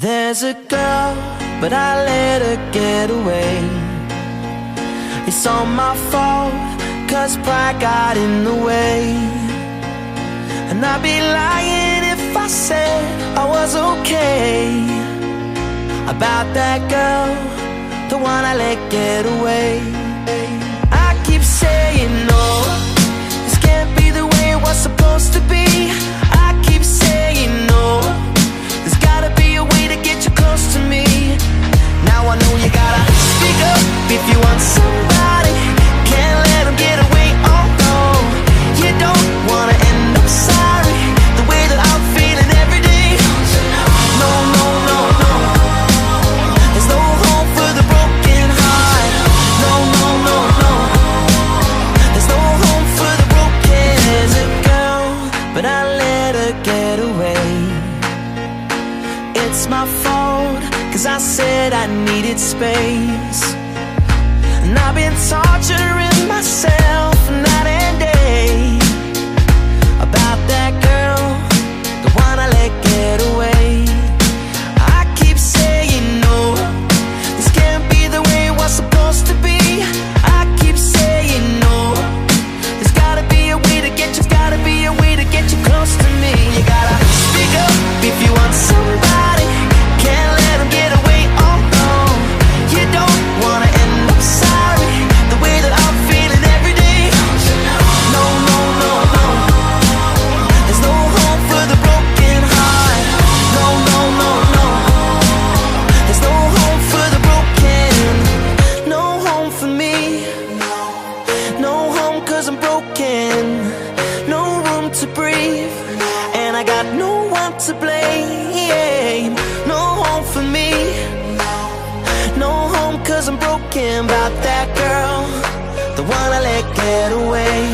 There's a girl, but I let her get away. It's all my fault, cause pride got in the way. And I'd be lying if I said I was okay about that girl, the one I let get away. I keep saying no, this can't be the way it was supposed to be. I keep saying no, there's gotta be a way to get you close to me. Now I know you gotta speak up if you want somebody. Can't let them get away, oh no. You don't wanna end up sorry, the way that I'm feeling every day. No, no, no, no, there's no hope for the broken heart. No, no, no, no, there's no hope for the broken. There's a girl, but I let her get away. It's my fault, cause I said I needed space. And I've been torturing myself night and day about that girl, the one I let get away. I keep saying no, this can't be the way it was supposed to be. I keep saying no, there's gotta be a way to get you, gotta be a way to get you close to me. You gotta speak up if you want somebody. Can't let them get away, oh no. You don't wanna end up sorry, the way that I'm feeling every day. No, no, no, no, there's no hope for the broken heart. No, no, no, no, there's no hope for the broken. No home for me, no home cause I'm broken. No room to breathe, and I got no one to blame. No home for me, no home cause I'm broken about that girl, the one I let get away.